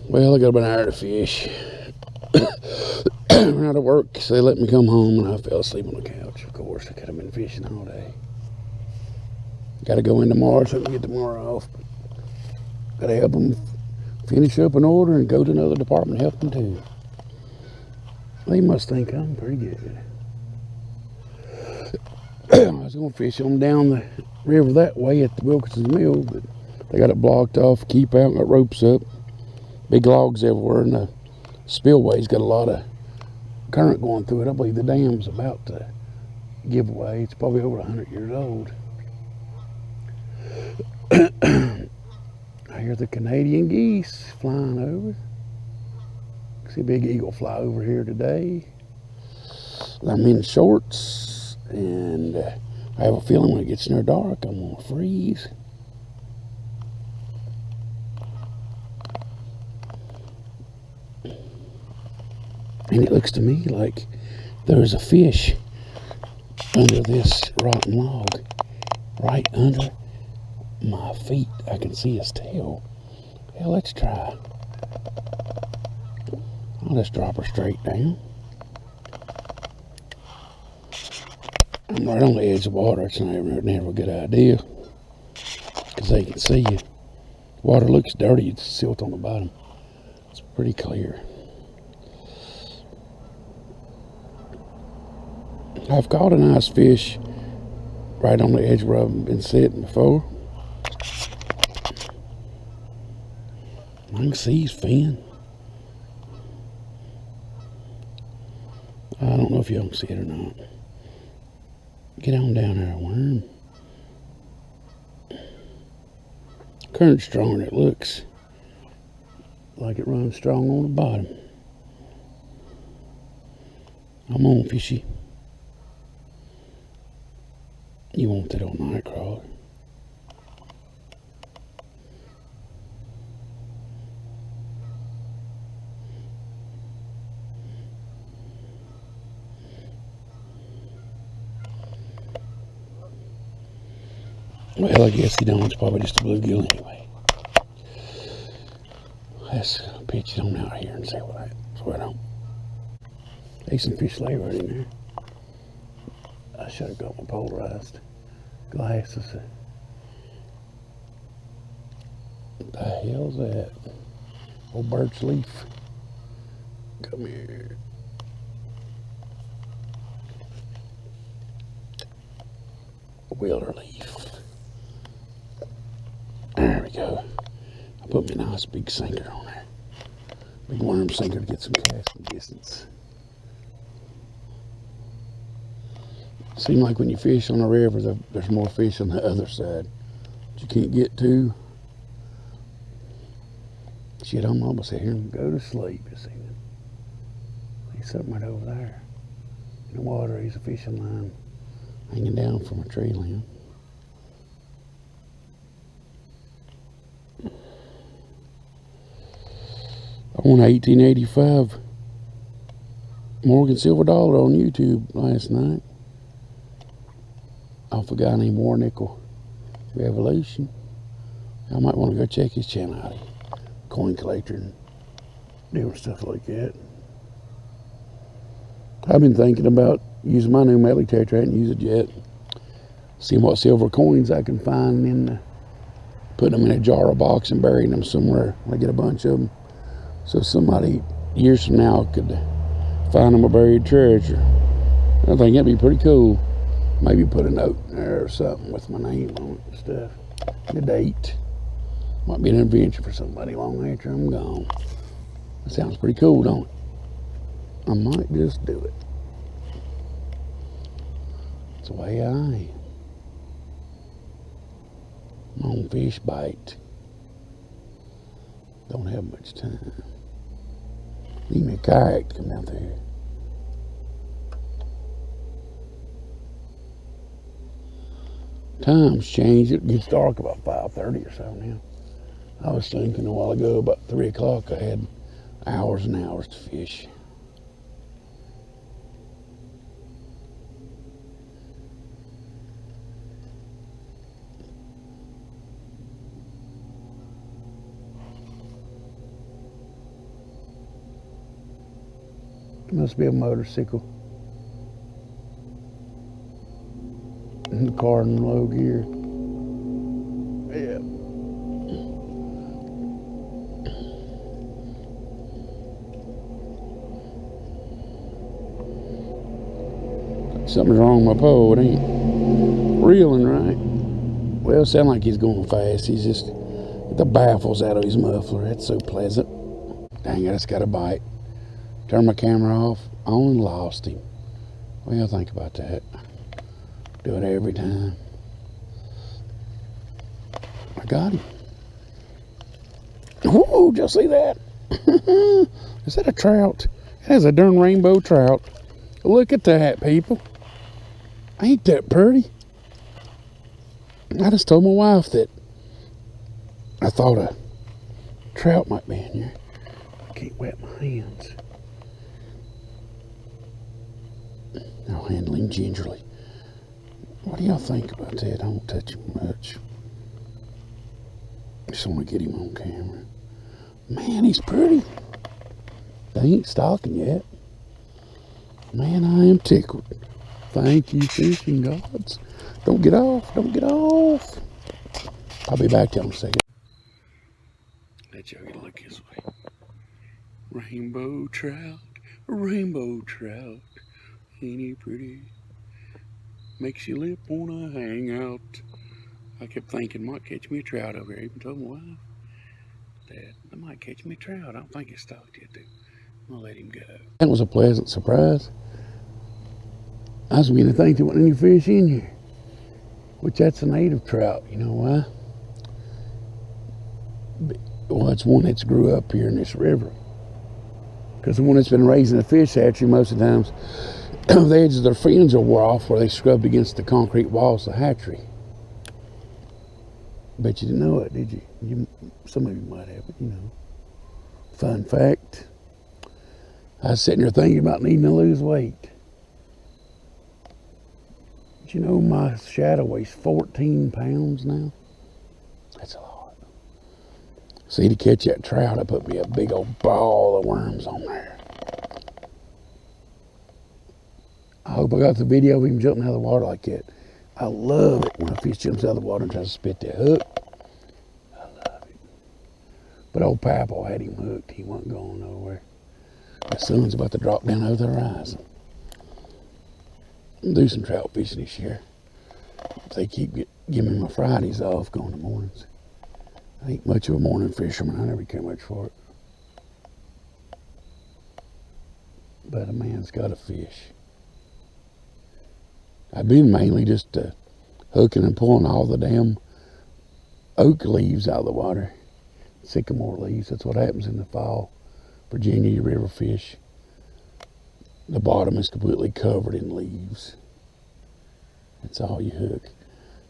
Well, I got about an hour to fish. Ran out of work, so they let me come home, and I fell asleep on the couch. Of course, I could have been fishing all day. Got to go in tomorrow, so I can get tomorrow off. Got to help them finish up an order and go to another department and help them too. They must think I'm pretty good. I was going to fish them down the river that way at the Wilkinson's Mill, but they got it blocked off, keep out, got ropes up, big logs everywhere, and the spillway's got a lot of current going through it. I believe the dam's about to give away. It's probably over 100 years old. I hear the Canadian geese flying over. See a big eagle fly over here today. I'm in shorts, and I have a feeling when it gets near dark, I'm gonna freeze. And it looks to me like there's a fish under this rotten log, right under my feet. I can see his tail. Hell, let's try. I'll just drop her straight down. I'm right on the edge of the water. It's never a good idea, because they can see you. Water looks dirty. It's silt on the bottom. It's pretty clear. I've caught a nice fish right on the edge where I've been sitting before. I can see his fin. I don't know if you can see it or not. Get on down there, worm. Current's stronger than it looks. Like it runs strong on the bottom. I'm on, fishy. You want that old night crawler? Well, I guess you don't. It's probably just a bluegill anyway. Let's pitch it on out here and see what's going on. There's some fish lay right in there. I should have got my polarized glasses. What the hell's that? Old birch leaf. Come here. A willow leaf. There we go. I put me a nice big sinker on there. Big worm sinker to get some casting distance. Seems like when you fish on a river, there's more fish on the other side that you can't get to. Shit, I'm almost here and go to sleep this evening. There's something right over there. In the water, there's a fishing line hanging down from a tree limb. I won an 1885 Morgan silver dollar on YouTube last night off a guy named Warnickel Revolution. I might want to go check his channel out. Coin collector and different stuff like that. I've been thinking about using my new metal detector. I hadn't used it yet. Seeing what silver coins I can find in putting them in a jar or box and burying them somewhere when I get a bunch of them. So somebody years from now could find them a buried treasure. I think that'd be pretty cool. Maybe put a note in there or something with my name on it and stuff. The date. Might be an adventure for somebody long after I'm gone. That sounds pretty cool, don't it? I might just do it. It's the way I am. I'm on fish bite. Don't have much time. Need me a kayak to come out there. Time's changed. It gets dark about 5:30 or so now. I was thinking a while ago about 3 o'clock I had hours and hours to fish. Must be a motorcycle. And the car in low gear. Yeah. Something's wrong with my pole. It ain't reeling right. Well, it sounds like he's going fast. He's just the baffles out of his muffler. That's so pleasant. Dang it, I just got a bite. Turn my camera off. I only lost him. What do y'all think about that? Do it every time. I got him. Whoa, did y'all see that? Is that a trout? That is a darn rainbow trout. Look at that, people. Ain't that pretty? I just told my wife that I thought a trout might be in here. I can't wet my hands. I'll handle him gingerly. What do y'all think about that? I won't touch him much. Just want to get him on camera. Man, he's pretty. They ain't stalking yet. Man, I am tickled. Thank you, fishing gods. Don't get off. Don't get off. I'll be back to you in a second. Let y'all get a look this way. Rainbow trout. Rainbow trout. Ain't he pretty? Makes your lip wanna hang out. I kept thinking, might catch me a trout over here. I even told my wife that I might catch me a trout. I don't think it's stalked yet, though. I'm gonna let him go. That was a pleasant surprise. I was beginning to think there wasn't any fish in here, which that's a native trout. You know why? Well, it's one that's grew up here in this river. Because the one that's been raised in a fish hatchery, most of the times, the edges of their fins are wore off where they scrubbed against the concrete walls of the hatchery. Bet you didn't know it, did you? Some of you might have, but you know. Fun fact. I was sitting there thinking about needing to lose weight. Did you know my shadow weighs 14 pounds now? That's a lot. See, to catch that trout, I put me a big old ball of worms on there. I hope I got the video of him jumping out of the water like that. I love it when a fish jumps out of the water and tries to spit that hook. I love it. But old PAPAW had him hooked. He wasn't going nowhere. The sun's about to drop down over the horizon. I'll do some trout fishing this year. If they keep giving me my Fridays off, going to mornings. I ain't much of a morning fisherman. I never care much for it. But a man's got to fish. I've been mainly just hooking and pulling all the damn oak leaves out of the water. Sycamore leaves. That's what happens in the fall. Virginia river fish. The bottom is completely covered in leaves. That's all you hook.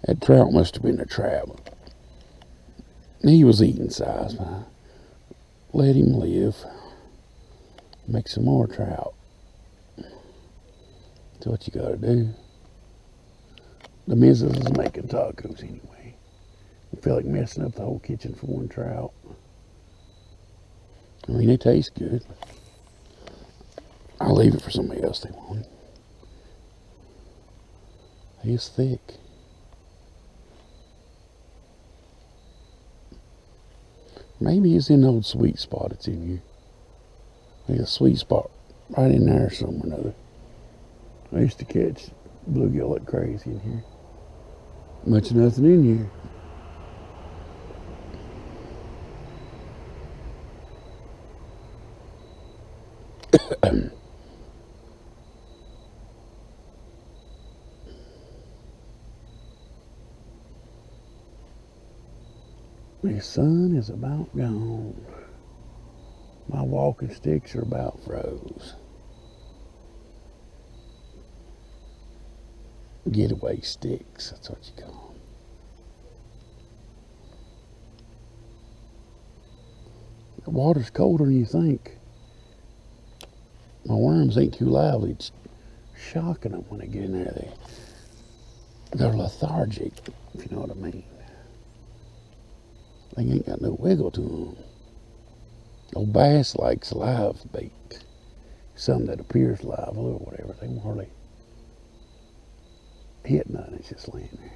That trout must have been a trap. He was eating size, man. Let him live. Make some more trout. That's what you gotta do. The missus is making tacos anyway. I feel like messing up the whole kitchen for one trout. I mean, they taste good. I'll leave it for somebody else they want. He's thick. Maybe it's in the old sweet spot it's in here. There's a sweet spot right in there somewhere or another. I used to catch bluegill like crazy in here. Much of nothing in here. The sun is about gone. My walking sticks are about froze. Getaway sticks, that's what you call them. The water's colder than you think. My worms ain't too lively. It's shocking them when they get in there. They're lethargic, if you know what I mean. They ain't got no wiggle to them. Old bass likes live bait. some that appears live or whatever. They won't hardly hit nothing. It's just laying there.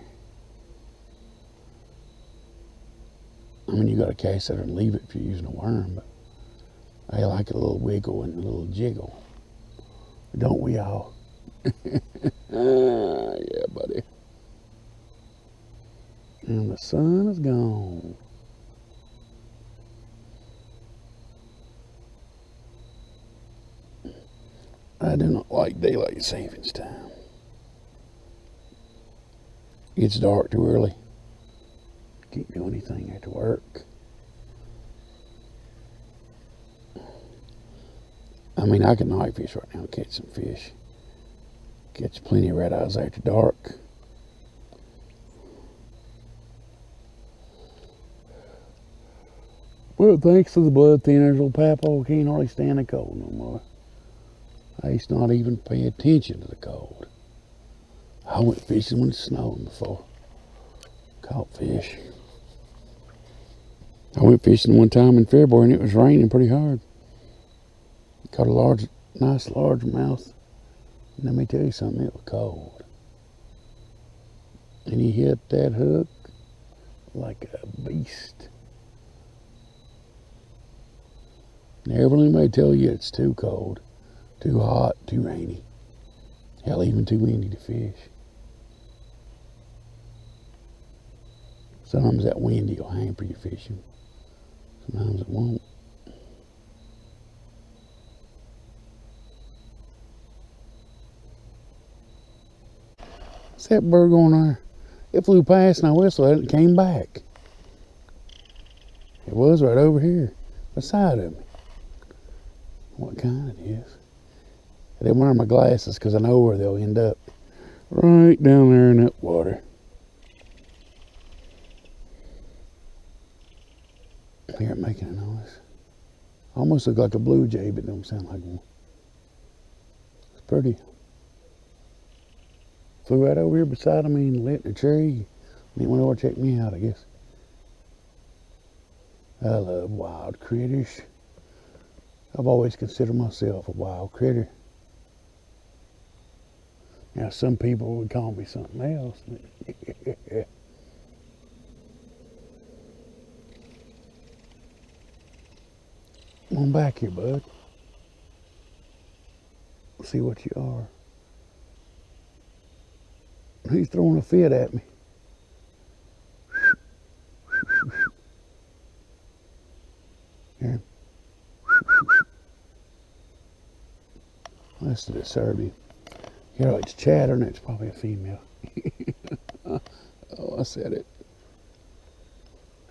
I mean, you got to cast it and leave it if you're using a worm, but I like a little wiggle and a little jiggle. Don't we all? Yeah, buddy. And the sun is gone. I do not like daylight savings time. It's dark too early. Can't do anything after work. I mean, I can night fish right now and catch some fish. Catch plenty of red eyes after dark. Well, thanks to the blood thinners, old PAPAW can't hardly stand the cold no more. I used to not even pay attention to the cold. I went fishing when it snowed before. Caught fish. I went fishing one time in February and it was raining pretty hard. Caught a nice largemouth. And let me tell you something, it was cold. And he hit that hook like a beast. And everyone may tell you it's too cold, too hot, too rainy. Hell, even too windy to fish. Sometimes that windy will hamper your fishing. Sometimes it won't. What's that bird going there? It flew past and I whistled at it and came back. It was right over here, beside of me. What kind it is? I didn't wear my glasses because I know where they'll end up. Right down there in that water. I hear it making a noise. Almost look like a blue jay, but don't sound like one. It's pretty. Flew right over here beside me and lit in a tree. He went over to check me out, I guess. I love wild critters. I've always considered myself a wild critter. Now, some people would call me something else. Come on back here, bud. See what you are. He's throwing a fit at me. Here. That's to disturb you. You know, it's chattering, it's probably a female. Oh, I said it.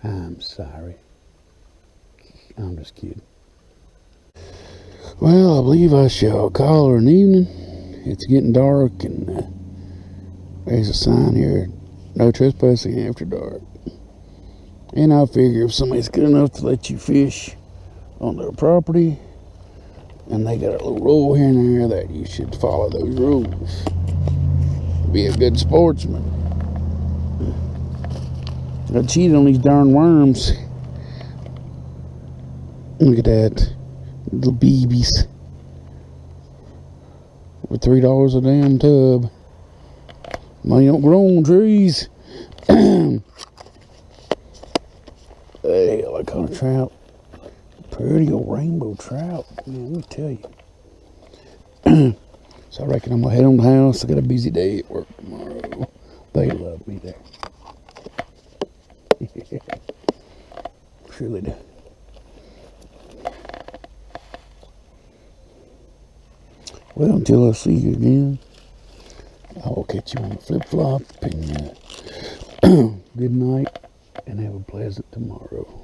I'm sorry. I'm just kidding. Well, I believe I shall call her an evening. It's getting dark and there's a sign here, no trespassing after dark. And I figure if somebody's good enough to let you fish on their property, and they got a little rule here and there that you should follow those rules. Be a good sportsman. I cheated on these darn worms. Look at that. Little babies. For $3 a damn tub. Money don't grow on trees. Hey, I caught a trout. Pretty old rainbow trout. Man, let me tell you. So I reckon I'm going to head on the house. I got a busy day at work tomorrow. They love me there. Surely do. Well, until I see you again, I will catch you on the flip-flop. And good night, and have a pleasant tomorrow.